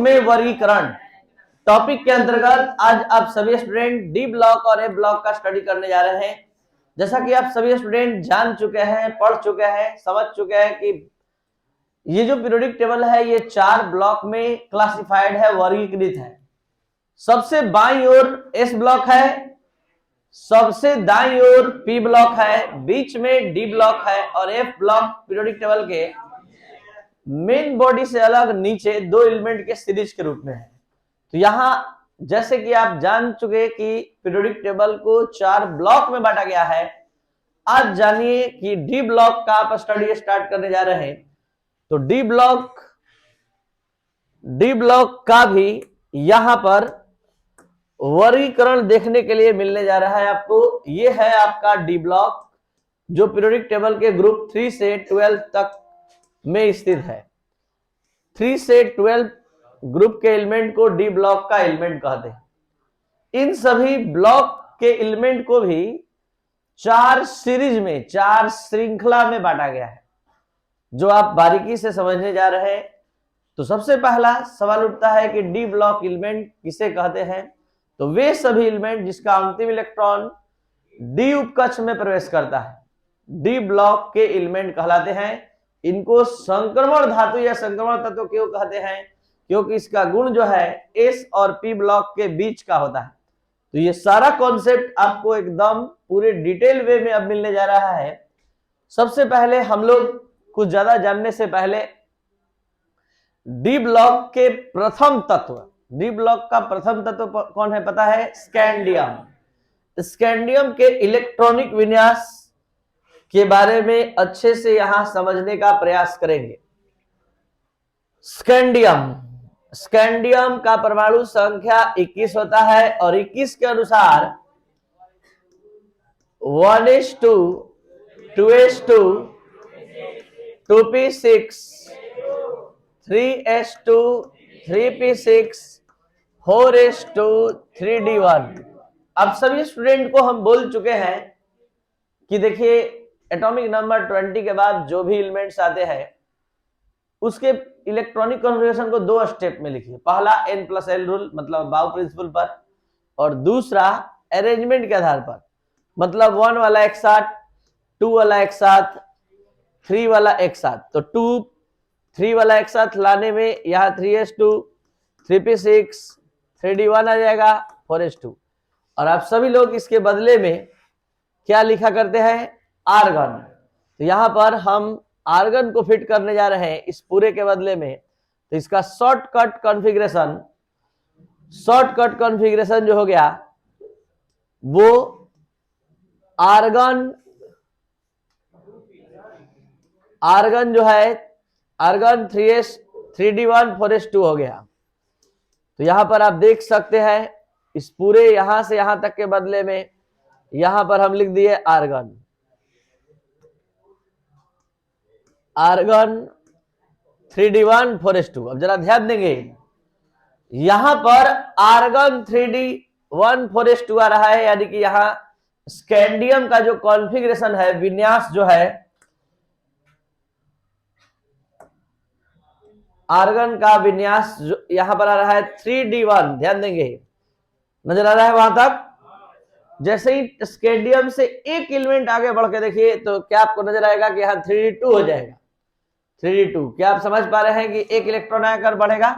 में वर्गीकरण टॉपिक के अंतर्गत आज आप सभी स्टूडेंट डी ब्लॉक और ए ब्लॉक का स्टडी करने जा रहे हैं। जैसा कि आप सभी स्टूडेंट जान चुके हैं, पढ़ चुके हैं, समझ चुके हैं कि ये जो पीरियोडिक टेबल है ये 4 ब्लॉक में क्लासिफाइड है, वर्गीकृत है। सबसे बाईं ओर एस ब्लॉक है, सबसे दाईं ओर पी ब्लॉक है, बीच में डी ब्लॉक है और एफ ब्लॉक पीरियोडिक टेबल के मेन बॉडी से अलग नीचे 2 एलिमेंट के सीरीज के रूप में है। तो यहां जैसे कि आप जान चुके कि पीरियोडिक टेबल को 4 ब्लॉक में बांटा गया है। आज जानिए कि डी ब्लॉक का आप स्टडी स्टार्ट करने जा रहे हैं। तो डी ब्लॉक का भी यहां पर वर्गीकरण देखने के लिए मिलने जा रहा है आपको। ये है आपका डी ब्लॉक जो पीरियोडिक टेबल के ग्रुप 3 से 12 तक में स्थित है। 3 से 12 ग्रुप के एलिमेंट को डी ब्लॉक का एलिमेंट कहते हैं। इन सभी ब्लॉक के एलिमेंट को भी 4 सीरीज में, 4 श्रृंखला में बांटा गया है, जो आप बारीकी से समझने जा रहे हैं। तो सबसे पहला सवाल उठता है कि डी ब्लॉक एलिमेंट किसे कहते हैं। तो वे सभी एलिमेंट जिसका अंतिम इलेक्ट्रॉन डी उपकक्ष में प्रवेश करता है, डी ब्लॉक के एलिमेंट कहलाते हैं। इनको संक्रमण धातु या संक्रमण तत्व क्यों कहते हैं? क्योंकि इसका गुण जो है एस और पी ब्लॉक के बीच का होता है। तो ये सारा कॉन्सेप्ट आपको एकदम पूरे डिटेल वे में अब मिलने जा रहा है। सबसे पहले हम लोग कुछ ज्यादा जानने से पहले डी ब्लॉक के प्रथम तत्व, डी ब्लॉक का प्रथम तत्व कौन है पता है? स्कैंडियम। स्कैंडियम के इलेक्ट्रॉनिक विन्यास के बारे में अच्छे से यहां समझने का प्रयास करेंगे। स्कैंडियम का परमाणु संख्या 21 होता है और 21 के अनुसार 1s2, 2s2, 2p6, 3s2, 3p6, 4s2, 3d1। अब सभी स्टूडेंट को हम बोल चुके हैं कि देखिए एटॉमिक नंबर 20 के बाद जो भी एलिमेंट्स आते हैं उसके इलेक्ट्रॉनिक कॉन्फ़िगरेशन को 2 स्टेप में लिखिए। पहला n+l रूल मतलब बाउ प्रिंसिपल पर, और दूसरा अरेंजमेंट के आधार पर, मतलब 1 वाला एक साथ, 2 वाला एक साथ, 3 वाला एक साथ। तो 2, 3 वाला एक साथ लाने में यहाँ 3s2, 3p6, 3d1 आ जाएगा, 4s2। और आप सभी लोग इसके बदले में क्या लिखा करते हैं? आर्गन। तो यहां पर हम आर्गन को फिट करने जा रहे हैं इस पूरे के बदले में। तो इसका शॉर्टकट कॉन्फ़िगरेशन जो हो गया वो आर्गन जो है आर्गन 3s, 3d1, 4s2 हो गया। तो यहां पर आप देख सकते हैं इस पूरे यहां से यहां तक के बदले में यहां पर हम लिख दिए आर्गन 3d1, 4s2। अब जरा ध्यान देंगे, यहां पर आर्गन 3d1, 4s2 आ रहा है, यानी कि यहां स्कैंडियम का जो कॉन्फ़िगरेशन है, विन्यास जो है, आर्गन का विन्यास जो यहां पर आ रहा है 3d1। ध्यान देंगे, नजर आ रहा है वहां तक। जैसे ही स्कैंडियम से एक एलिमेंट आगे बढ़ के देखिए तो क्या आपको नजर आएगा कि यहाँ 3d2 हो जाएगा। 3d2 क्या आप समझ पा रहे हैं कि एक इलेक्ट्रॉन आकर बढ़ेगा?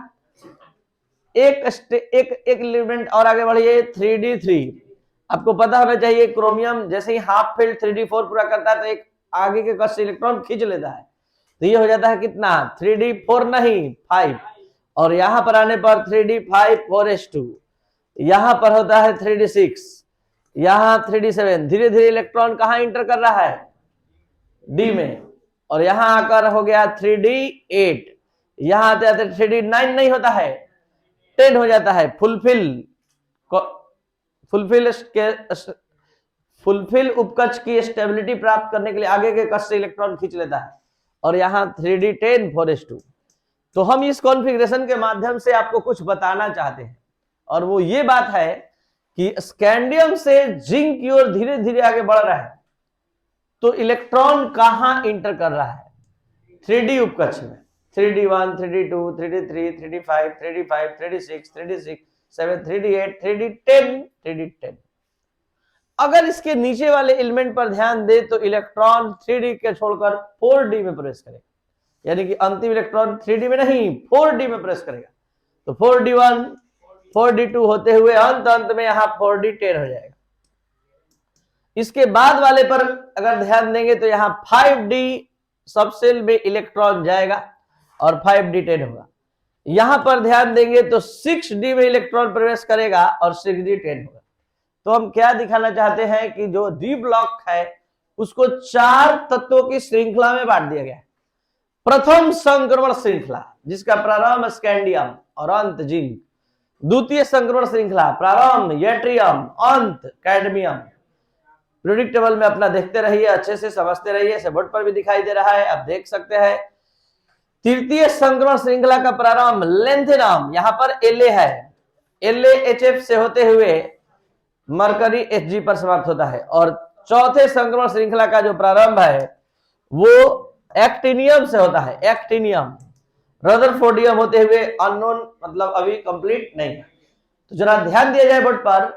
एक एलिमेंट और आगे बढ़िए, 3d3। आपको पता होना चाहिए क्रोमियम जैसे ही हाफ फील्ड 3d4 पूरा करता है तो एक आगे के कट से इलेक्ट्रॉन खींच लेता है। तो ये हो जाता है कितना? 3d4 नहीं, 5। और यहां पर आने पर 3d5, 4s2। यहां पर होता है 3d6, यहां 3d7। धीरे धीरे इलेक्ट्रॉन कहां इंटर कर रहा है? डी में। और यहां आकर हो गया 3d8। यहां आते आते 3d9 नहीं होता है, 10 हो जाता है। फुलफिल उपकक्ष की स्टेबिलिटी प्राप्त करने के लिए आगे के कक्ष से इलेक्ट्रॉन खींच लेता है। और यहां 3d10, 4s2। तो हम इस कॉन्फ़िगरेशन के माध्यम से आपको कुछ बताना चाहते हैं, और वो ये बात है कि स्कैंडियम से जिंक की ओर धीरे धीरे आगे बढ़ रहा है तो इलेक्ट्रॉन कहां इंटर कर रहा है? 3d उपकक्ष में। 3D1, 3D2, 3D3, 3D5, 3D5, 3D6, 3D6, 7, 3D8, 3D10, 3D10। अगर इसके नीचे वाले एलिमेंट पर ध्यान दे तो इलेक्ट्रॉन 3D के छोड़कर 4D में प्रवेश करेगा, यानी कि अंतिम इलेक्ट्रॉन 3D में नहीं 4D में प्रवेश करेगा। तो 4D1, 4D2 होते हुए अंत में यहां 4D10 हो जाएगा। इसके बाद वाले पर अगर ध्यान देंगे तो यहां 5D सबसेल में इलेक्ट्रॉन जाएगा और 5D10 होगा। यहां पर ध्यान देंगे तो 6D में इलेक्ट्रॉन प्रवेश करेगा और 6D10 होगा। तो हम क्या दिखाना चाहते हैं कि जो डी ब्लॉक है उसको 4 तत्वों की श्रृंखला में बांट दिया गया है। प्रथम संक्रमण श्रृंखला जिसका प्रारंभ स्कैंडियम और अंत जिंक। द्वितीय संक्रमण श्रृंखला प्रारंभ यट्रियम, अंत कैडमियम। पीरियोडिक टेबल में अपना देखते रहिए, अच्छे से समझते रहिए, इसे बोर्ड पर भी दिखाई दे रहा है, आप देख सकते हैं। तृतीय संक्रमण श्रृंखला का प्रारंभ लेंथेनम, यहां पर La है, LaHF से होते हुए मरकरी Hg पर समाप्त होता है। और चौथे संक्रमण श्रृंखला का जो प्रारंभ है वो एक्टिनियम से होता है, एक्टिनियम। रदरफोर्डियम होते हुए अननोन, मतलब अभी कंप्लीट नहीं है। तो जरा ध्यान दिया जाए बोर्ड पर,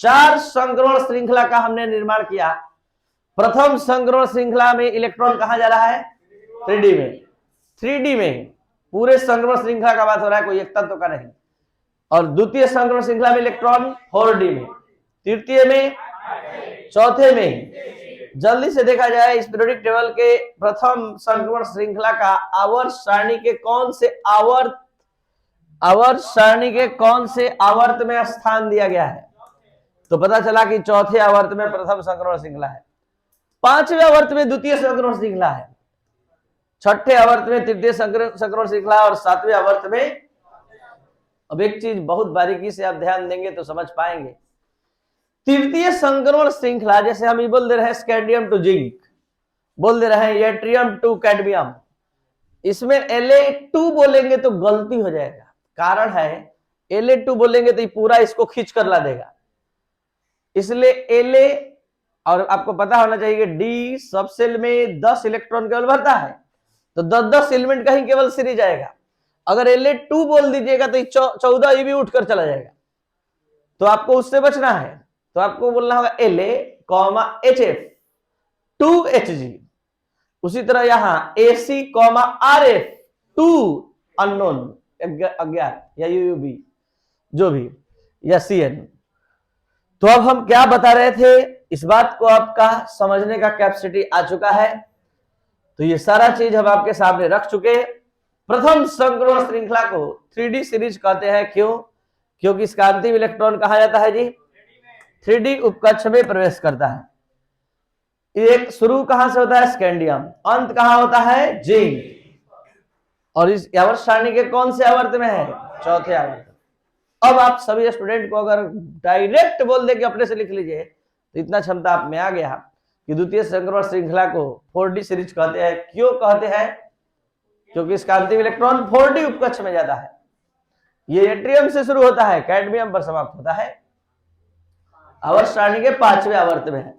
4 संक्रमण श्रृंखला का हमने निर्माण किया। प्रथम संक्रमण श्रृंखला में इलेक्ट्रॉन कहां जा रहा है? 3D में, 3D में पूरे संक्रमण श्रृंखला का बात हो रहा है, कोई एक तत्व का नहीं। और द्वितीय संक्रमण श्रृंखला में इलेक्ट्रॉन 4D में, तृतीय में, चौथे में। जल्दी से देखा जाए इस पीरियोडिक टेबल के प्रथम संक्रमण श्रृंखला का आवर्त सारणी के कौन से आवर्त सारणी के कौन से आवर्त में स्थान दिया गया है? तो पता चला कि चौथे आवर्त में प्रथम संक्रमण श्रृंखला है, 5वें आवर्त में द्वितीय संक्रमण श्रृंखला है, 6ठे आवर्त में तृतीय संक्रमण श्रृंखला और 7वें आवर्त में। अब एक चीज बहुत बारीकी से आप ध्यान देंगे तो समझ पाएंगे। तृतीय संक्रमण श्रृंखला जैसे हम ये बोल दे रहे हैं स्कैंडियम टू जिंक, बोल दे रहे हैं यट्रियम टू कैडमियम, इसमें La2 बोलेंगे तो गलती हो जाएगा। कारण है La2 बोलेंगे तो ये पूरा इसको खींच कर ला देगा, इसलिए La, और आपको पता होना चाहिए डी सब सेल में 10 इलेक्ट्रॉन केवल भरता है, तो 10-10 एलिमेंट का ही केवल सीरीज आएगा। अगर La2 बोल दीजिएगा तो 14 ये भी उठकर चला जाएगा, तो आपको उससे बचना है। तो आपको बोलना होगा La, HF 2Hg। उसी तरह यहां AC, RF 2 अननोन अज्ञात या UUB जो भी, या CN। तो अब हम क्या बता रहे थे, इस बात को आपका समझने का कैपेसिटी आ चुका है। तो ये सारा चीज हम आपके सामने रख चुके। प्रथम संक्रमण श्रृंखला को 3D सीरीज कहते हैं। क्यों? क्योंकि इसका अंतिम इलेक्ट्रॉन कहा जाता है जी 3D उपकक्ष में प्रवेश करता है। एक शुरू कहां से होता है? स्कैंडियम, अंत कहां होता है? जिंक। और इस आवर्त सारणी के कौन से आवर्त में है? चौथे आवर्त। अब आप सभी स्टूडेंट को अगर डायरेक्ट बोल दे कि अपने से लिख लीजिए तो इतना क्षमता आप में आ गया कि द्वितीय संक्रमण श्रृंखला को 4D सीरीज कहते हैं। क्यों कहते हैं? क्योंकि इसका अंतिम इलेक्ट्रॉन 4D उपकक्ष में जाता है। ये यट्रियम से शुरू होता है, कैडमियम पर समाप्त होता है, आवर्त सारणी के 5वें आवर्त में है।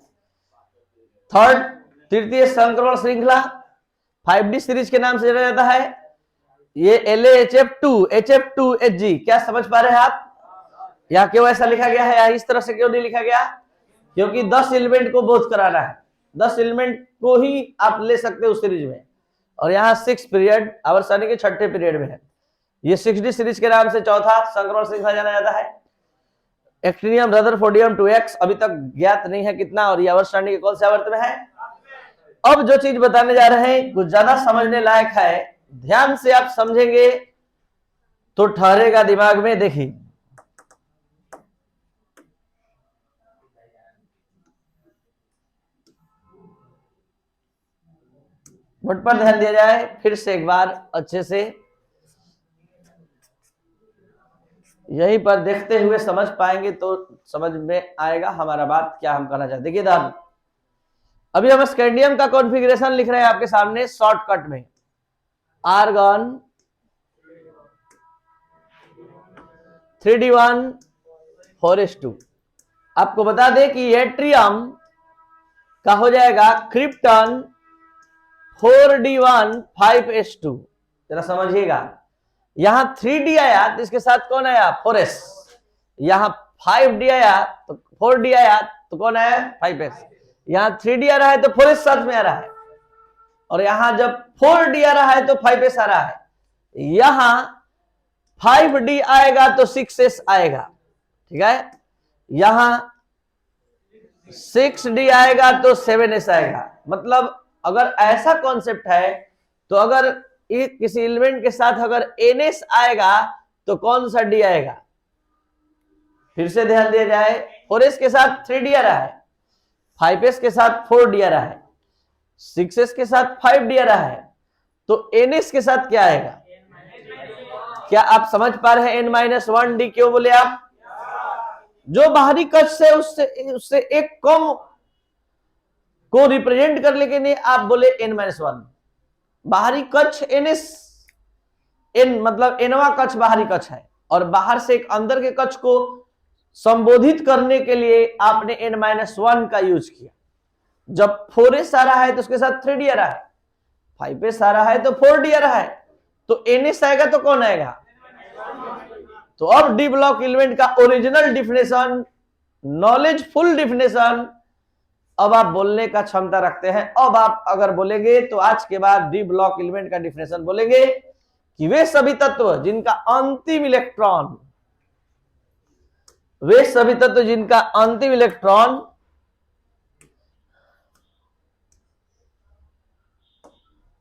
तृतीय संक्रमण श्रृंखला 5D सीरीज के नाम से जाना जाता है। ये LaHF2, क्या समझ पा रहे हैं आप? यहाँ क्यों ऐसा लिखा गया है, इस तरह से क्यों नहीं लिखा गया? क्योंकि 10 एलिमेंट को बोध कराना है, 10 एलिमेंट को ही आप ले सकते हो उस सीरीज में। और यहाँ 6 पीरियड आवर्त सारणी के 6ठे पीरियड में है। ये 6D सीरीज के नाम से चौथा संक्रमण श्रृंखला जाना जाता है। एक्टिनियम, रदरफोर्डियम 2x अभी तक ज्ञात नहीं है कितना, और ये आवर्त सारणी के कौन से आवर्त में है। अब जो चीज बताने जा रहे हैं कुछ ज्यादा समझने लायक है, ध्यान से आप समझेंगे तो ठहरेगा दिमाग में। देखिए बोर्ड पर ध्यान दिया जाए फिर से एक बार अच्छे से, यहीं पर देखते हुए समझ पाएंगे तो समझ में आएगा हमारा बात क्या हम कहना चाहते। देखिए ध्यान, अभी हम स्कैंडियम का कॉन्फ़िगरेशन लिख रहे हैं आपके सामने शॉर्टकट में। Argon 3D1 4s2। आपको बता दें कि यट्रियम का हो जाएगा क्रिप्टन 4D1 5s2। जरा समझिएगा, यहां 3D आया तो इसके साथ कौन आया? 4s। यहां 5D आया तो 4D आया तो कौन आया? 5s। यहां 3D आ रहा है तो 4s साथ में आ रहा है, और यहां जब 4D आ रहा है तो 5s आ रहा है। यहां 5D आएगा तो 6s आएगा, ठीक है। यहां 6D आएगा तो 7s आएगा। मतलब अगर ऐसा कॉन्सेप्ट है तो अगर किसी एलिमेंट के साथ अगर ns आएगा तो कौन सा d आएगा? फिर से ध्यान दिया जाए, 4s के साथ 3D आ रहा है, 5s के साथ 4D आ रहा है, 6s के साथ 5D आ रहा है, तो ns के साथ क्या आएगा? क्या आप समझ पा रहे हैं? n-1d क्यों बोले आप? जो बाहरी कक्ष से उससे एक कम को रिप्रेजेंट कर लेके नहीं, आप बोले n-1। बाहरी कक्ष ns, n मतलब nवा कक्ष बाहरी कक्ष है, और बाहर से एक अंदर के कक्ष को संबोधित करने के लिए आपने n-1 का यूज किया। जब 4s आ रहा है तो उसके साथ 3D आ रहा है, 5s आ रहा है तो 4D आ रहा है, तो ns आएगा तो कौन आएगा? तो अब डी ब्लॉक एलिमेंट का ओरिजिनल डिफिनेशन, नॉलेजफुल डिफिनेशन अब आप बोलने का क्षमता रखते हैं। अब आप अगर बोलेंगे तो आज के बाद डी ब्लॉक एलिमेंट का डिफिनेशन बोलेंगे कि वे सभी तत्व जिनका अंतिम इलेक्ट्रॉन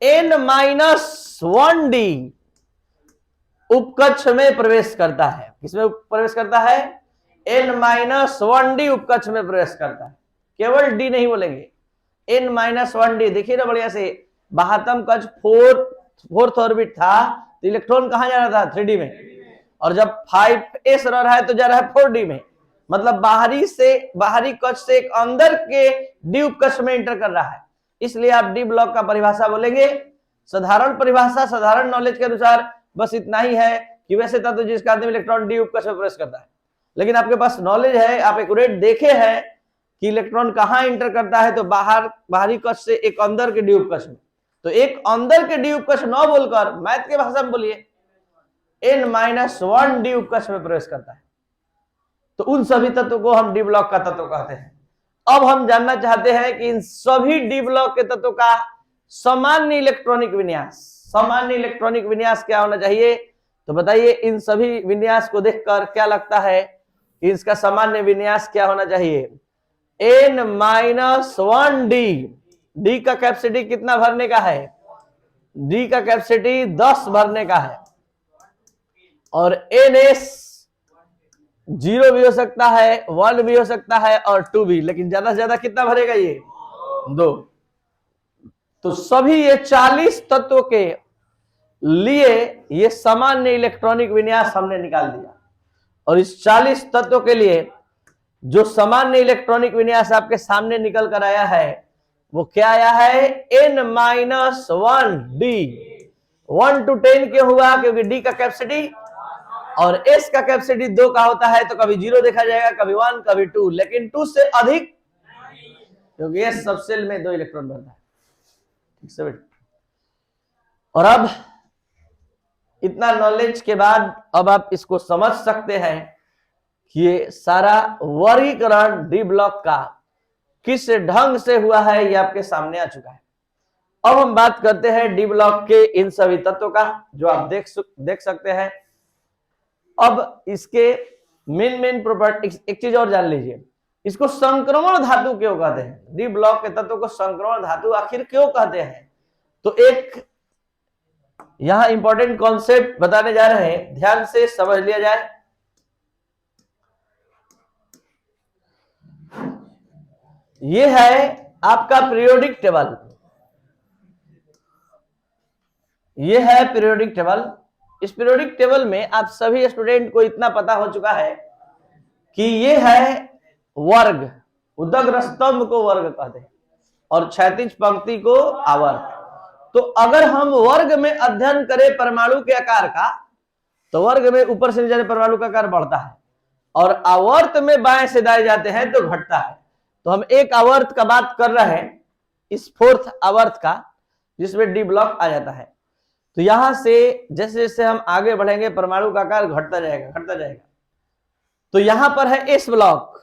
n-1d उपकक्ष में प्रवेश करता है। किसमें प्रवेश करता है? n-1d उपकक्ष में प्रवेश करता है। केवल डी नहीं बोलेंगे, n-1d। देखिए ना बढ़िया से, बाह्यतम कक्ष फोर्थ ऑर्बिट था तो इलेक्ट्रॉन कहां जा रहा था? 3D में, और जब 5s रह रहा है तो जा रहा है 4D में। मतलब बाहरी कक्ष से एक अंदर के डी उपकक्ष में एंटर कर रहा है। इसलिए आप डी ब्लॉक का परिभाषा बोलेंगे, साधारण परिभाषा, साधारण नॉलेज के अनुसार बस इतना ही है कि वैसे तत्व जिसका अंतिम इलेक्ट्रॉन डी उपकक्ष में प्रवेश करता है। लेकिन आपके पास नॉलेज है, आप एक्यूरेट देखे हैं कि इलेक्ट्रॉन कहां एंटर करता है, तो बाहरी कक्ष से एक अंदर के डी उपकक्ष में। तो एक अंदर के डी उपकक्ष न बोलकर मैथ के भाषा में बोलिए, n-1d उपकक्ष में प्रवेश करता है। तो उन सभी तत्वों को हम डी ब्लॉक का तत्व कहते हैं। अब हम जानना चाहते हैं कि इन सभी डी ब्लॉक के तत्वों का सामान्य इलेक्ट्रॉनिक विन्यास क्या होना चाहिए? तो बताइए, इन सभी विन्यास को देखकर क्या लगता है कि इसका सामान्य विन्यास क्या होना चाहिए? n-1d। डी का कैपेसिटी कितना भरने का है? डी का कैपेसिटी 10 भरने का है, और ns 0 भी हो सकता है, 1 भी हो सकता है, और 2 भी, लेकिन ज्यादा से ज्यादा कितना भरेगा? ये 2। तो सभी ये 40 तत्वों के लिए ये सामान्य इलेक्ट्रॉनिक विन्यास हमने निकाल दिया, और इस 40 तत्वों के लिए जो सामान्य इलेक्ट्रॉनिक विन्यास आपके सामने निकल कर आया है वो क्या आया है? n-1d। 1 to 10 क्यों हुआ? क्योंकि डी का कैपेसिटी और एस का कैपेसिटी 2 का होता है, तो कभी 0 देखा जाएगा, कभी 1, कभी 2, लेकिन 2 से अधिक, क्योंकि एस सब सेल में 2 इलेक्ट्रॉन भरता है। ठीक से बेटा। और अब इतना नॉलेज के बाद अब आप इसको समझ सकते हैं कि ये सारा वर्गीकरण डी ब्लॉक का किस ढंग से हुआ है, ये आपके सामने आ चुका है। अब हम बात करते हैं डी ब्लॉक के इन सभी तत्वों का, जो आप देख सकते हैं। अब इसके मेन प्रॉपर्टी, एक चीज और जान लीजिए, इसको संक्रमण धातु क्यों कहते हैं? डी ब्लॉक के तत्व को संक्रमण धातु आखिर क्यों कहते हैं? तो एक यहां इंपॉर्टेंट कॉन्सेप्ट बताने जा रहे हैं, ध्यान से समझ लिया जाए। ये है आपका पीरियोडिक टेबल, ये है पीरियोडिक टेबल। इस पीरियोडिक टेबल में आप सभी स्टूडेंट को इतना पता हो चुका है कि ये है वर्ग, उदग्र स्तंभ को वर्ग कहते हैं, और क्षैतिज पंक्ति को आवर्त। तो अगर हम वर्ग में अध्ययन करें परमाणु के आकार का, तो वर्ग में ऊपर से नीचे परमाणु का आकार बढ़ता है, और आवर्त में बाएं से दाएं जाते हैं तो घटता है। तो हम एक आवर्त का बात कर रहे हैं, इस 4th आवर्त का, जिसमें डी ब्लॉक आ जाता है। तो यहां से जैसे जैसे हम आगे बढ़ेंगे परमाणु का आकार घटता जाएगा घटता जाएगा। तो यहां पर है एस ब्लॉक,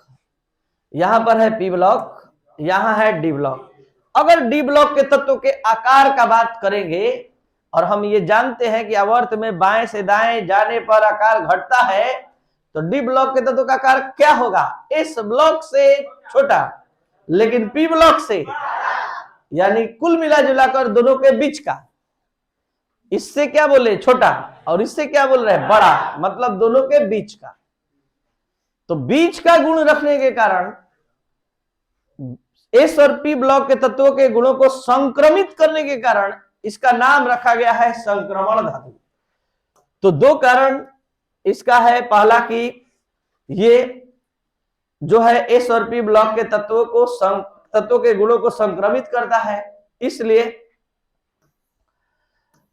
यहां पर है पी ब्लॉक, यहां है डी ब्लॉक। अगर डी ब्लॉक के तत्वों के आकार का बात करेंगे, और हम ये जानते हैं कि आवर्त में बाएं से दाएं जाने पर आकार घटता है, तो डी ब्लॉक के तत्वों का आकार क्या होगा? एस ब्लॉक से छोटा, लेकिन पी ब्लॉक से, यानी कुल मिला जुलाकर दोनों के बीच का। इससे क्या बोले? छोटा, और इससे क्या बोल रहे हैं? बड़ा, मतलब दोनों के बीच का। तो बीच का गुण रखने के कारण एस और पी ब्लॉक के तत्वों के गुणों को संक्रमित करने के कारण इसका नाम रखा गया है संक्रमण धातु। तो दो कारण इसका है, पहला कि ये जो है एस और पी ब्लॉक के तत्वों के गुणों को संक्रमित करता है, इसलिए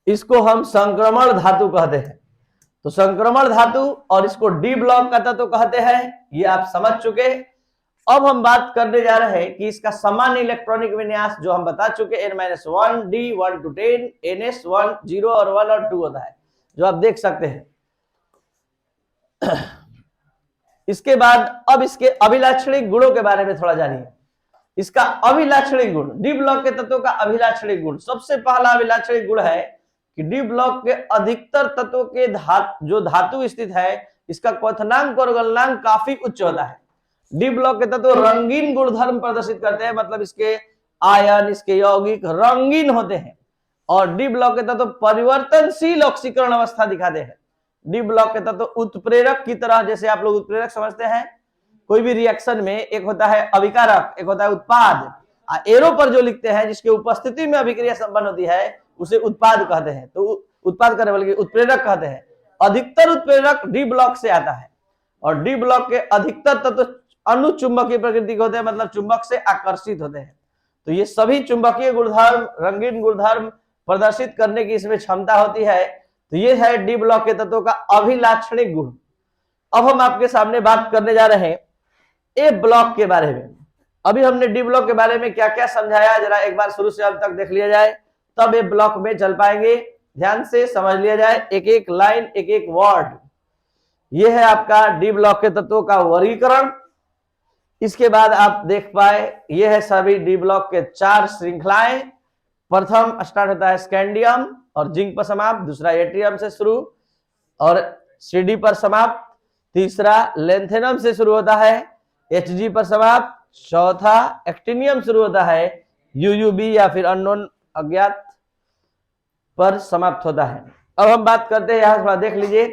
इसको हम संक्रमण धातु कहते हैं। तो संक्रमण धातु, और इसको डी ब्लॉक का तत्व कहते हैं, ये आप समझ चुके। अब हम बात करने जा रहे हैं कि इसका सामान्य इलेक्ट्रॉनिक विन्यास जो हम बता चुके, n-1 d 1 to 10 ns 1 0 और 1 और 2 होता है, जो आप देख सकते हैं। इसके बाद अब इसके अभिलाक्षणिक गुणों के बारे में थोड़ा जानिए। इसका अभिलाक्षणिक गुण, डी ब्लॉक के तत्वों का अभिलाक्षणिक गुण, सबसे पहला अभिलाक्षणिक गुण है कि डी ब्लॉक के अधिकतर तत्वों के जो धातु स्थित है, इसका क्वथनांक और गलनांक काफी उच्च होता है। डी ब्लॉक के तत्व रंगीन गुणधर्म प्रदर्शित करते हैं, मतलब इसके आयन, इसके यौगिक रंगीन होते हैं। और डी ब्लॉक के तत्व परिवर्तनशील ऑक्सीकरण अवस्था दिखाते हैं। डी ब्लॉक के तत्व उत्प्रेरक की तरह, जैसे आप लोग उत्प्रेरक समझते हैं, कोई भी रिएक्शन में एक होता है अभिकारक, एक होता है उत्पाद। एरो पर जो लिखते हैं, जिसके उपस्थिति में अभिक्रिया संपन्न होती है, उसे उत्पाद कहते हैं। तो उत्पाद करने वाले उत्प्रेरक कहते हैं। अधिकतर उत्प्रेरक डी ब्लॉक से आता है, और डी ब्लॉक के अधिकतर तत्व अनुचुंबकीय प्रकृति के होते हैं, मतलब चुंबक से आकर्षित होते हैं। तो ये सभी चुंबकीय गुणधर्म, रंगीन गुणधर्म प्रदर्शित करने की इसमें क्षमता होती है। तो ये है डी ब्लॉक के तत्वों का अभिलाक्षणिक गुण। अब हम आपके सामने बात करने जा रहे हैं ए ब्लॉक के बारे में। अभी हमने डी ब्लॉक के बारे में क्या क्या समझाया, जरा एक बार शुरू से अंत तक देख लिया जाए, तब ए ब्लॉक में चल पाएंगे। ध्यान से समझ लिया जाए, एक एक लाइन, एक एक वर्ड। ये है आपका डी ब्लॉक के तत्वों का वर्गीकरण। इसके बाद आप देख पाए, ये है सभी डी ब्लॉक के 4 श्रृंखलाएं। प्रथम स्टार्ट होता है स्कैंडियम और जिंक पर समाप्त, दूसरा एट्रियम से शुरू और सीडी पर समाप्त, तीसरा लेंथेनम से शुरू होता है, एचजी पर समाप्त, चौथा एक्टिनियम शुरू होता है, यूयूबी या फिर अननोन अज्ञात पर समाप्त होता है। अब हम बात करते हैं, यहां थोड़ा देख लीजिए,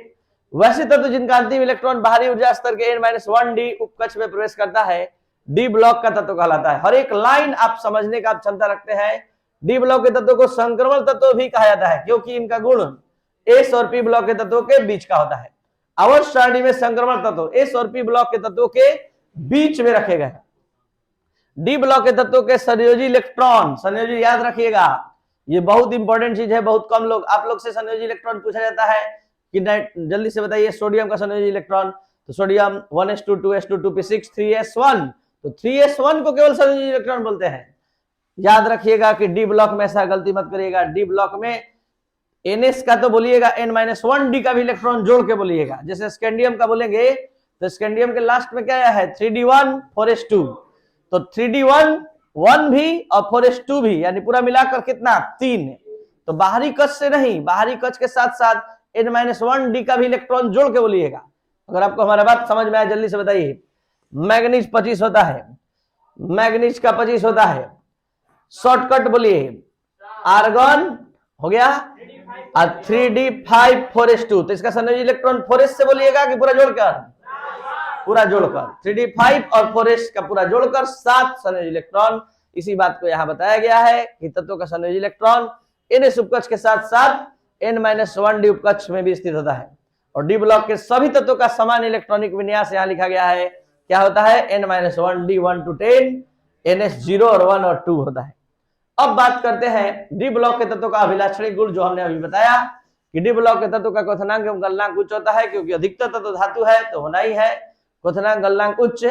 वैसे तत्व जिनका अंतिम इलेक्ट्रॉन बाहरी ऊर्जा स्तर के n-1 d उपकक्ष में प्रवेश करता है, डी ब्लॉक का तत्व कहलाता है। हर एक लाइन आप समझने का क्षमता रखते हैं। डी ब्लॉक के तत्वों को संक्रमण तत्व भी कहा जाता है, क्योंकि इनका गुण एस और पी ब्लॉक के तत्वों के बीच का होता है। आवर्त सारणी में संक्रमण तत्व एस और पी ब्लॉक के तत्वों के बीच में रखे गए। डी ब्लॉक के तत्वों के संयोजी इलेक्ट्रॉन, संयोजी याद रखिएगा, ये बहुत इंपॉर्टेंट चीज है। बहुत कम लोग, आप लोग से संयोजी इलेक्ट्रॉन पूछा जाता है कि जल्दी से बताइए सोडियम का संयोजी इलेक्ट्रॉन। तो sodium 1s2 2s2 2p6 3s1, तो 3s1 को केवल संयोजी इलेक्ट्रॉन बोलते हैं। याद रखिएगा कि डी ब्लॉक में ऐसा गलती मत करिएगा। डी ब्लॉक में ns का तो बोलिएगा, n-1 d का भी इलेक्ट्रॉन जोड़ के बोलिएगा। जैसे स्कैंडियम का बोलेंगे तो स्कैंडियम के लास्ट में क्या है 3d1 4s2, तो 3d1 1 भी और 4s2 भी, यानी पूरा मिलाकर कितना 3। तो बाहरी कक्ष से नहीं, बाहरी कक्ष के साथ साथ n-1 d का भी इलेक्ट्रॉन जोड़ के बोलिएगा। अगर आपको हमारा बात समझ में आए जल्दी से बताइए। मैग्नीज 25 होता है, मैग्नीज का 25 होता है। शॉर्टकट बोलिए, आर्गन हो गया और 3d5 4s2, तो इसका संयोजी इलेक्ट्रॉन 4s से बोलिएगा कि पूरा जोड़कर, पूरा जोड़कर 3d5 और 4s का पूरा जोड़कर 7 संयोजी इलेक्ट्रॉन। इसी बात को यहां बताया गया है कि तत्वों का संयोजी इलेक्ट्रॉन ns उपकक्ष के साथ साथ n-1 d उपकक्ष में भी स्थित होता है। और डी ब्लॉक के सभी तत्वों का समान इलेक्ट्रॉनिक विन्यास यहां लिखा गया है। क्या होता है n-1 d 1 to 10 ns 0 और 1 और 2 होता है। अब बात करते हैं डी ब्लॉक के तत्वों का अभिलाक्षणिक गुण, जो हमने अभी बताया कि डी ब्लॉक के तत्वों का क्वथनांक एवं गलनांक उच्च होता है, क्योंकि अधिकतर तत्व धातु है तो होना ही है। क्वथनांक गलनांक उच्च,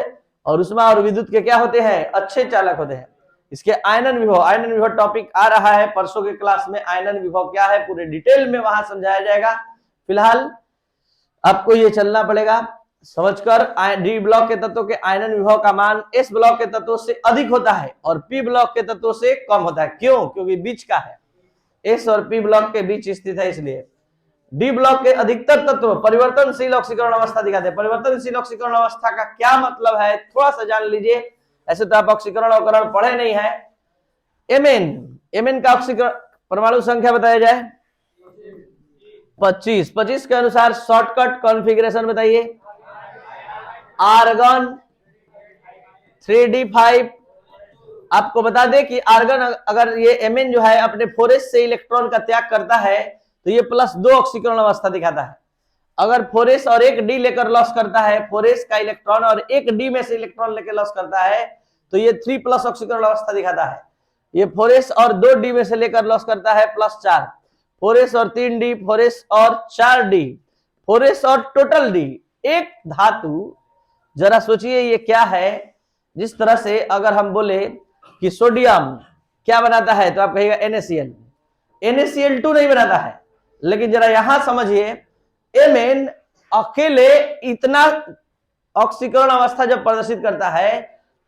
और उष्मा और विद्युत के क्या होते हैं, अच्छे चालक होते हैं। इसके आयनन विभव टॉपिक आ रहा है परसों के क्लास में। आयनन विभव क्या है पूरे डिटेल में वहां समझाया जाएगा। फिलहाल आपको ये चलना पड़ेगा समझकर डी ब्लॉक के तत्वों के आयनन विभव का मान एस ब्लॉक के तत्वों से अधिक होता है और पी ब्लॉक के तत्वों से कम होता है। क्यों? क्योंकि बीच का है, एस और पी ब्लॉक के बीच स्थित है, इसलिए। डी ब्लॉक के अधिकतर तत्व परिवर्तनशील ऑक्सीकरण अवस्था दिखाते हैं। परिवर्तनशील ऑक्सीकरण अवस्था का क्या मतलब है थोड़ा सा जान लीजिए। ऐसे तो आप ऑक्सीकरण अवकरण पढ़े नहीं है। एमएन का ऑक्सीकरण परमाणु संख्या बताया जाए 25 के अनुसार शॉर्टकट कॉन्फ़िगरेशन बताइए। Argon 3d5। आपको बता दें कि आर्गन अगर ये एमएन जो है अपने 4s से इलेक्ट्रॉन का त्याग करता है तो ये +2 ऑक्सीकरण अवस्था दिखाता है। अगर 4s और 1 d लेकर लॉस करता है, 4s का इलेक्ट्रॉन और 1 d में से इलेक्ट्रॉन लेकर लॉस करता है तो ये 3+ ऑक्सीकरण अवस्था दिखाता है। ये 4s और 2 d में से लेकर लॉस करता है +4, 4s और 3 d, 4s और 4 d, 4s और टोटल d। एक धातु, जरा सोचिए ये क्या है। जिस तरह से अगर हम बोले कि सोडियम क्या बनाता है तो आप कहिएगा NaCl, NaCl2 नहीं बनाता है। लेकिन जरा यहां समझिए, Mn अकेले इतना ऑक्सीकरण अवस्था जब प्रदर्शित करता है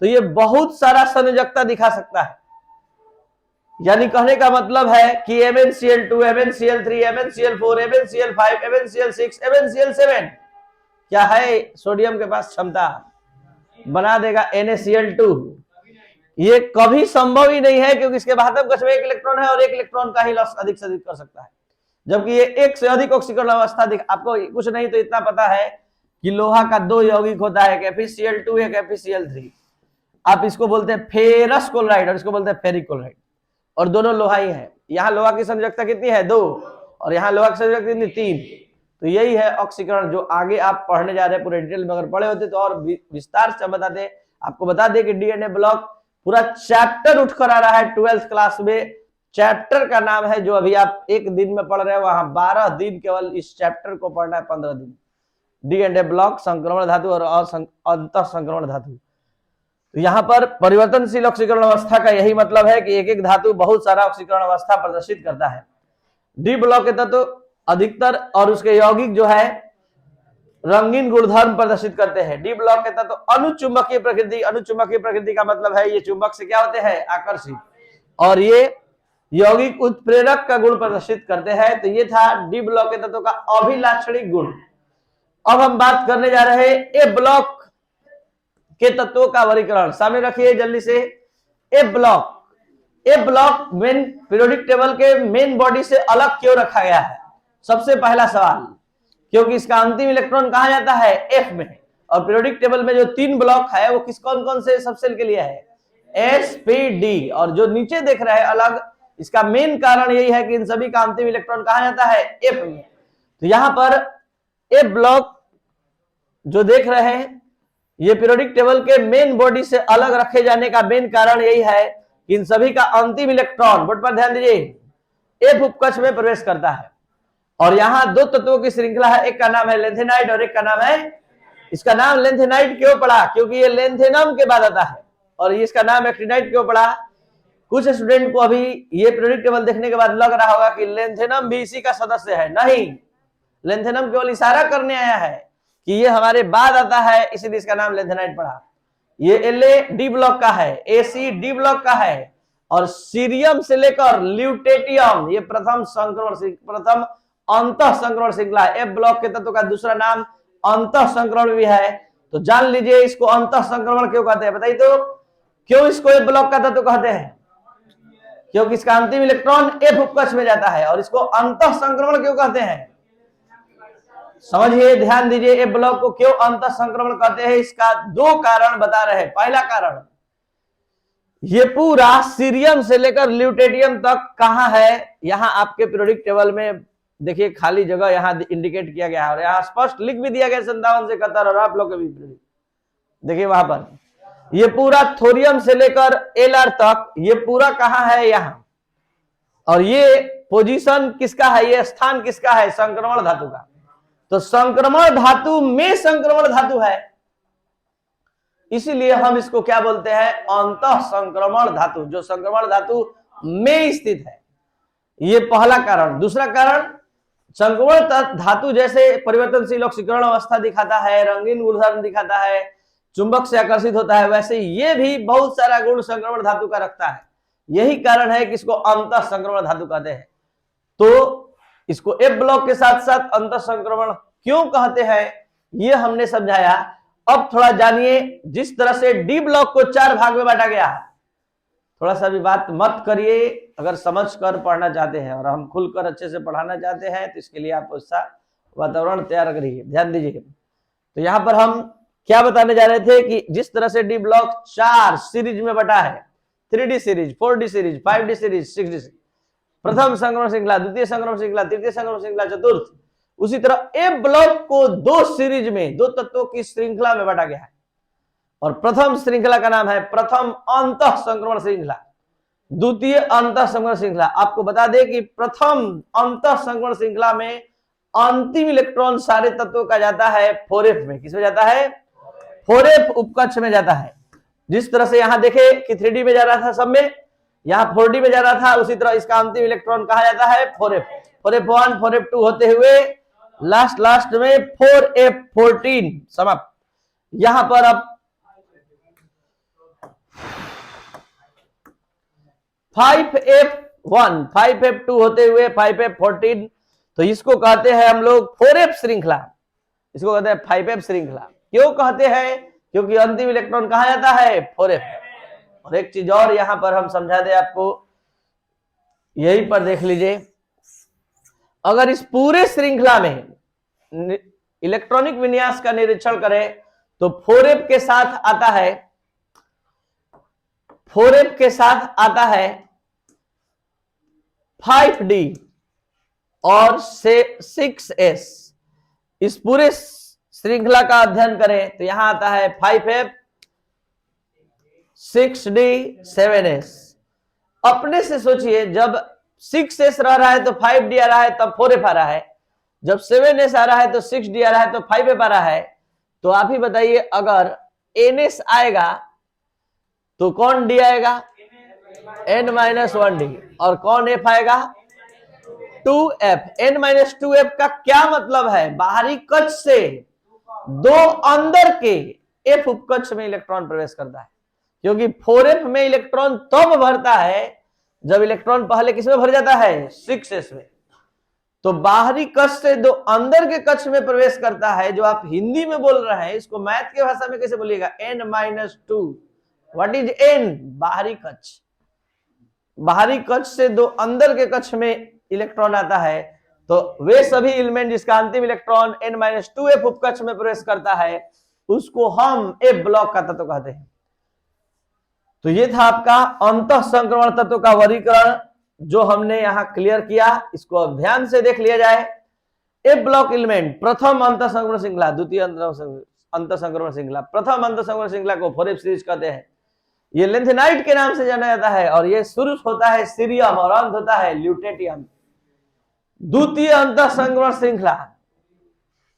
तो ये बहुत सारा संयोजकता दिखा सकता है। यानी कहने का मतलब है कि MnCl2, MnCl3, MnCl4, MnCl5, MnCl6, MnCl7 क्या है, सोडियम के पास क्षमता बना देगा NaCl2। ये कभी संभव ही नहीं है क्योंकि इसके बाहर कक्ष में 1 इलेक्ट्रॉन है और 1 इलेक्ट्रॉन का ही लॉस अधिक से अधिक कर सकता है, जबकि ये 1 से अधिक ऑक्सीकरण अवस्था आपको कुछ नहीं तो इतना पता है कि लोहा का 2 यौगिक होता है, एक FeCl2 एक FeCl3। आप इसको बोलते हैं फेरस क्लोराइड और इसको बोलते हैं फेरिक क्लोराइड, और दोनों लोहा ही है। यहाँ लोहा की संयोजकता कितनी है 2 और यहाँ लोहा की संयोजकता कितनी 3। तो यही है ऑक्सीकरण जो आगे आप पढ़ने जा रहे हैं पूरे डिटेल में। अगर पढ़े होते तो और विस्तार से बताते। आपको बता दें कि डीएनए ब्लॉक पूरा चैप्टर उठकर आ रहा है 12th क्लास में। चैप्टर का नाम है जो अभी आप 1 दिन में पढ़ रहे हैं, वहां 12 दिन केवल इस चैप्टर को पढ़ना है, 15 दिन। डीएनए ब्लॉक, संक्रमण धातु और अंतः संक्रमण धातु। तो यहाँ पर परिवर्तनशील ऑक्सीकरण अवस्था का यही मतलब है कि एक एक धातु बहुत सारा ऑक्सीकरण अवस्था प्रदर्शित करता है। डी ब्लॉक के तत्व अधिकतर और उसके यौगिक जो है रंगीन गुणधर्म प्रदर्शित करते हैं। डी ब्लॉक के तत्व अनुचुंबकीय प्रकृति। अनुचुंबकीय प्रकृति का मतलब है ये चुंबक से क्या होते हैं, आकर्षित, और ये यौगिक उत्प्रेरक का गुण प्रदर्शित करते हैं। तो ये था डी ब्लॉक के तत्वों का अभिलाक्षणिक गुण। अब हम बात करने जा रहे हैं ए ब्लॉक के तत्वों का वर्गीकरण। सामने रखिए जल्दी से। ए ब्लॉक मेन पीरियोडिक टेबल के मेन बॉडी से अलग क्यों रखा गया है? सबसे पहला सवाल, क्योंकि इसका अंतिम इलेक्ट्रॉन कहा जाता है F में, और पीरियोडिक टेबल में जो 3 ब्लॉक है वो किस कौन कौन से सबसेल के लिए है, S, P, D। और जो नीचे देख रहे हैं अलग, इसका मेन कारण यही है कि इन सभी का अंतिम इलेक्ट्रॉन कहा जाता है F में। तो यहां पर ए ब्लॉक जो देख रहे हैं ये पीरियोडिक टेबल के मेन बॉडी से अलग रखे जाने का मेन कारण यही है कि इन सभी का अंतिम इलेक्ट्रॉन, बोर्ड पर ध्यान दीजिए, F उपकक्ष में प्रवेश करता है। और यहाँ 2 तत्वों की श्रृंखला है, एक का नाम है लेंथेनाइड और एक का नाम है, इसका नाम लेंथेनाइड क्यों पड़ा, क्योंकि ये लेंथेनम के बाद आता है। और इसका नाम एक्टिनाइड क्यों पड़ा? कुछ स्टूडेंट को अभी ये पीरियोडिक टेबल देखने के बाद लग रहा होगा कि लेंथेनम भी इसी का सदस्य है। नहीं, लेंथेनम केवल इशारा करने आया है कि ये हमारे बाद आता है, इसलिए इसका नाम लेंथेनाइड पड़ा। ये La डी ब्लॉक का है, AC डी ब्लॉक का है, और सीरियम से लेकर ल्यूटेटियम ये प्रथम अंतः संक्रमण श्रृंखला है। एफ ब्लॉक के तत्व का दूसरा नाम अंतः संक्रमण भी है। तो जान लीजिए इसको अंतः संक्रमण क्यों कहते हैं, बताइए तो। क्यों इसको एफ ब्लॉक का तत्व कहते हैं? क्योंकि इसका अंतिम इलेक्ट्रॉन F उपकक्ष में जाता है। और इसको अंतः संक्रमण क्यों कहते हैं, समझिए, ध्यान दीजिए। एफ ब्लॉक को क्यों अंतः संक्रमण कहते हैं, इसका 2 कारण बता रहे हैं। पहला कारण, ये पूरा सीरियम से लेकर ल्यूटेटियम तक कहां है, यहां आपके पीरियोडिक टेबल में देखिए खाली जगह यहां इंडिकेट किया गया है, और यहां स्पष्ट लिख भी दिया गया 57 से 71, और आप लोग के भी देखिए वहां पर ये पूरा थोरियम से लेकर Lr तक ये पूरा कहां है, यहां। और ये पोजीशन किसका है, ये स्थान किसका है, संक्रमण धातु का। तो संक्रमण धातु में संक्रमण धातु है, इसीलिए हम इसको क्या बोलते हैं, अंतः संक्रमण धातु, जो संक्रमण धातु में स्थित है। ये पहला कारण। दूसरा कारण, संक्रमण धातु जैसे परिवर्तनशील ऑक्सीकरण अवस्था दिखाता है, रंगीन गुणधर्म दिखाता है, चुंबक से आकर्षित होता है, वैसे ये भी बहुत सारा गुण संक्रमण धातु का रखता है। यही कारण है कि इसको अंतः संक्रमण धातु कहते हैं। तो इसको एफ ब्लॉक के साथ साथ अंतः संक्रमण क्यों कहते हैं, ये हमने समझाया। अब थोड़ा जानिए, जिस तरह से डी ब्लॉक को 4 भाग में बांटा गया है, थोड़ा सा भी बात मत करिए अगर समझ कर पढ़ना चाहते हैं और हम खुलकर अच्छे से पढ़ाना चाहते हैं, तो इसके लिए आप उसका वातावरण तैयार करिए, ध्यान दीजिए। तो यहाँ पर हम क्या बताने जा रहे थे कि जिस तरह से डी ब्लॉक 4 सीरीज में बटा है, 3D series, 4D series, 5D series, 6D series, प्रथम संक्रमण श्रृंखला, द्वितीय संक्रमण श्रृंखला, तृतीय संक्रमण श्रृंखला, चतुर्थ, उसी तरह एफ ब्लॉक को 2 सीरीज में, 2 तत्वों की श्रृंखला में बांटा गया है। और प्रथम श्रृंखला का नाम है प्रथम अंतः संक्रमण श्रृंखला, द्वितीय अंतः संक्रमण श्रृंखला। आपको बता दें कि प्रथम अंतः संक्रमण श्रृंखला में अंतिम इलेक्ट्रॉन सारे तत्वों का जाता है 4f में। किसमें जाता है? 4f उपकक्ष में जाता है। जिस तरह से यहां देखे कि 3D में जा रहा था सब में, यहां 4D में जा रहा था, उसी तरह इसका अंतिम इलेक्ट्रॉन कहा जाता है 4f, 4f1, 4f2 होते हुए लास्ट में 4f14 समाप्त। यहां पर अब 5f1, 5f2 होते हुए 5f14, तो इसको कहते हैं हम लोग 4f श्रृंखला, इसको कहते हैं 5f श्रृंखला। क्यों कहते हैं? क्योंकि अंतिम इलेक्ट्रॉन कहा जाता है 4f। और एक चीज और यहां पर हम समझा दें आपको, यहीं पर देख लीजिए, अगर इस पूरे श्रृंखला में इलेक्ट्रॉनिक विन्यास का निरीक्षण करें तो 4f के साथ आता है, 4f के साथ आता है 5D और 6s। इस पूरे श्रृंखला का अध्ययन करें तो यहां आता है 5f, 6D, 7s। अपने से सोचिए, जब 6s रह रहा है तो 5D आ रहा है, तब 4f आ रहा है, जब 7s आ रहा है तो 6D आ रहा है, तो 5f आ रहा है। तो आप ही बताइए, अगर ns आएगा तो कौन d आएगा? n-1d। और कौन f आएगा? 2f। n-2f का क्या मतलब है? बाहरी कक्ष से 2 अंदर के f उपकक्ष में इलेक्ट्रॉन प्रवेश करता है। क्योंकि 4f में इलेक्ट्रॉन तब भरता है जब इलेक्ट्रॉन पहले किसमें भर जाता है? 6s में। तो बाहरी कक्ष से 2 अंदर के कक्ष में प्रवेश करता है। जो आप हिंदी में बोल रहे हैं, इसको मैथ के भाषा में कैसे बोलिएगा? n-2। What is n? बाहरी कक्ष। बाहरी कक्ष से 2 अंदर के कक्ष में इलेक्ट्रॉन आता है, तो वे सभी एलिमेंट जिसका अंतिम इलेक्ट्रॉन n-2f उपकक्ष में प्रवेश करता है, उसको हम एफ ब्लॉक का तत्व कहते हैं। तो ये था आपका अंतः संक्रमण तत्व का वर्गीकरण, जो हमने यहां क्लियर किया। इसको ध्यान से देख लिया जाए। एफ ब्लॉक एलिमेंट, प्रथम अंतः संक्रमण श्रृंखला, द्वितीय अंतः संक्रमण श्रृंखला, प्रथम अंतः संक्रमण श्रृंखला को 4f सीरीज कहते हैं। ये लेंथेनाइट के नाम से जाना जाता है, और ये शुरू होता है सीरियम और अंत होता है ल्यूटेटियम। द्वितीय अंतः संक्रमण श्रृंखला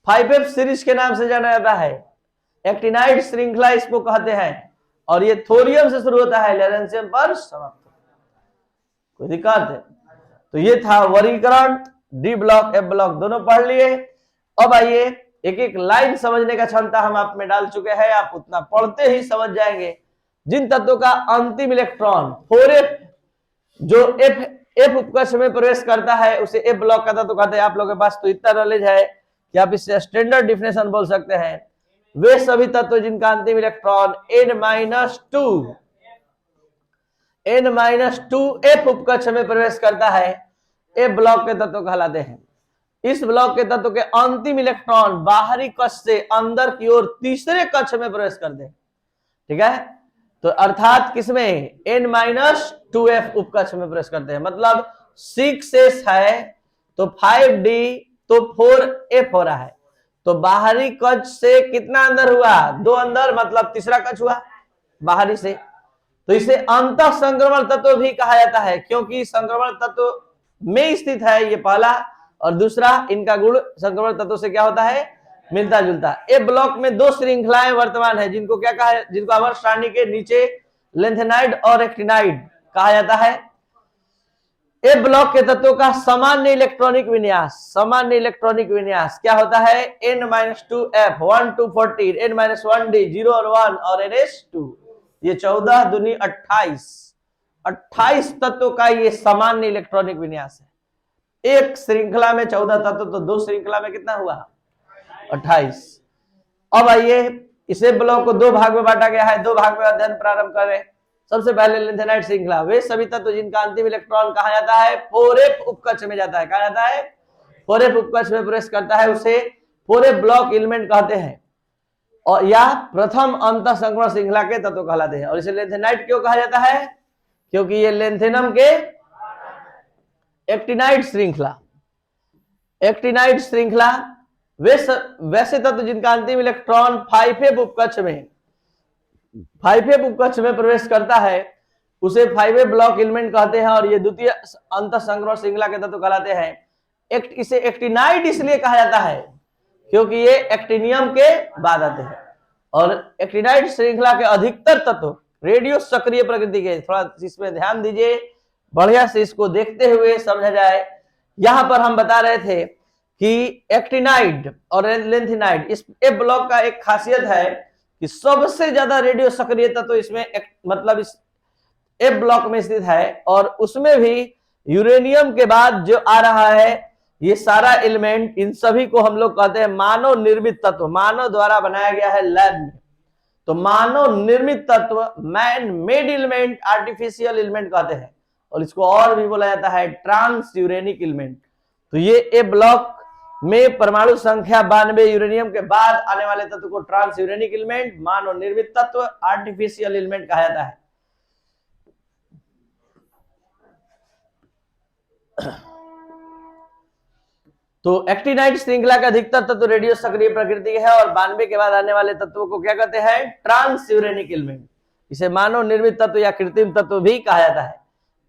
5f सीरीज के नाम से जाना जाता है, एक्टिनाइट श्रृंखला इसको कहते हैं। और ये थोरियम से शुरू होता है, लैरेंशियम पर समाप्त। कोई दिक्कत है? तो ये था वर्गीकरण। डी ब्लॉक, एफ ब्लॉक दोनों पढ़ लिए। अब आइए, एक एक लाइन समझने का क्षमता हम आप में डाल चुके हैं, आप उतना पढ़ते ही समझ जाएंगे। जिन तत्वों का अंतिम इलेक्ट्रॉन 4f, जो एफ उपकक्ष में प्रवेश करता है, उसे एफ ब्लॉक का तत्व कहते हैं। आप लोगों के पास तो इतना नॉलेज है कि आप इससे स्टैंडर्ड डिफिनेशन बोल सकते हैं। वे सभी तत्व जिनका अंतिम इलेक्ट्रॉन n-2f उपकक्ष में प्रवेश करता है, एफ ब्लॉक के तत्व कहलाते हैं। इस ब्लॉक के तत्व के अंतिम इलेक्ट्रॉन बाहरी कक्ष से अंदर की ओर तीसरे कक्ष में प्रवेश करते हैं। ठीक है? तो अर्थात किसमें? n-2f उपकक्ष में प्रवेश करते हैं। मतलब 6s है तो 5d तो 4f हो रहा है। तो बाहरी कक्ष से कितना अंदर हुआ? 2 अंदर, मतलब तीसरा कक्ष हुआ बाहरी से। तो इसे अंतः संक्रमण तत्व भी कहा जाता है, क्योंकि संक्रमण तत्व में स्थित है, ये पहला। और दूसरा, इनका गुण संक्रमण तत्व से क्या होता है? मिलता जुलता। ए ब्लॉक में दो श्रृंखलाएं वर्तमान है, जिनको क्या कहा है, जिनको आवर्त सारणी के नीचे लेंथेनाइड और एक्टिनाइड कहा जाता है। ए ब्लॉक के तत्वों का सामान्य इलेक्ट्रॉनिक विन्यास, सामान्य इलेक्ट्रॉनिक विन्यास क्या होता है, N-2F 1 to 14, N-1D 0 और 1 और NH2। ये 14 दूनी 28 तत्वों का ये सामान्य इलेक्ट्रॉनिक विन्यास है। एक श्रृंखला में 14 तत्व, तो दो श्रृंखला में कितना हुआ, 28। अब आइए इसे ब्लॉक को दो भाग में बांटा गया है, दो भाग में अध्ययन प्रारंभ करें। सबसे पहले लेंथेनाइड श्रृंखला, वे सभी तत्व जिनका अंतिम इलेक्ट्रॉन कहा जाता है 4f उपकक्ष में जाता है, कहा जाता है 4f उपकक्ष में प्रवेश करता है, उसे 4f ब्लॉक एलिमेंट कहते हैं, और या प्रथम अंतः संक्रमण श्रृंखला के तत्व कहलाते हैं। और इसे लेंथेनाइड क्यों कहा जाता है, क्योंकि ये लेंथेनम के एक्टिनाइड श्रृंखला, एक्टिनाइड श्रृंखला वैसे तत्व जिनका अंतिम इलेक्ट्रॉन 5f उपकक्ष में 5f उपकक्ष में प्रवेश करता है, उसे 5f ब्लॉक एलिमेंट कहते हैं, और ये द्वितीय अंतः संक्रमण श्रृंखला के तत्व कहलाते हैं। इसे एक्टिनाइड इसलिए कहा जाता है क्योंकि ये एक्टिनियम के बाद आते हैं, और एक्टिनाइड श्रृंखला के अधिकतर तत्व रेडियो सक्रिय प्रकृति के। थोड़ा इसमें ध्यान दीजिए, बढ़िया से इसको देखते हुए समझा जाए। यहां पर हम बता रहे थे कि एक्टिनाइड और लेंथेनाइड, इस ए ब्लॉक का एक खासियत है कि सबसे ज्यादा रेडियो सक्रिय तत्व इसमें मतलब इस ए ब्लॉक में स्थित है, और उसमें भी यूरेनियम के बाद जो आ रहा है ये सारा एलिमेंट, इन सभी को हम लोग कहते हैं मानव निर्मित तत्व, मानव द्वारा बनाया गया है लैब में। तो मानव निर्मित तत्व, man made element, artificial element कहते हैं, और इसको और भी बोला जाता है ट्रांस यूरेनिक एलिमेंट। तो ये ए ब्लॉक में परमाणु संख्या 92 यूरेनियम के बाद आने वाले तत्व को ट्रांस यूरेनिक एलिमेंट, मानव निर्मित तत्व, आर्टिफिशियल एलिमेंट कहा जाता है। तो एक्टिनाइड श्रृंखला के अधिकतर तत्व रेडियो सक्रिय प्रकृति के है, और 92 के बाद आने वाले तत्वों को क्या कहते हैं, ट्रांस यूरेनिक एलिमेंट। इसे मानव निर्मित तत्व या कृत्रिम तत्व भी कहा जाता है।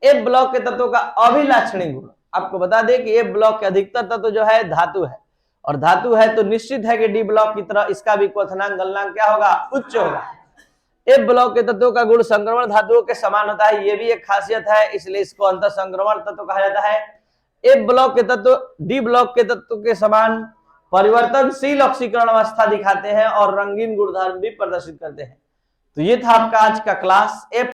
ए ब्लॉक के तत्वों का अभिलाक्षणिक गुण, आपको बता दें कि ए ब्लॉक के अधिकतर तत्व जो है धातु है, और धातु है तो निश्चित है कि डी ब्लॉक की तरह इसका भी क्वथनांक गलनांक क्या होगा, उच्च होगा। ए ब्लॉक के तत्वों का गुण संक्रमण धातुओं के समान होता है, ये भी एक खासियत है, इसलिए इसको अंतर संक्रमण तत्व कहा जाता है। ए ब्लॉक के तत्व डी ब्लॉक के तत्व के समान परिवर्तनशील ऑक्सीकरण अवस्था दिखाते हैं और रंगीन गुणधर्म भी प्रदर्शित करते हैं। तो ये था आपका आज का क्लास।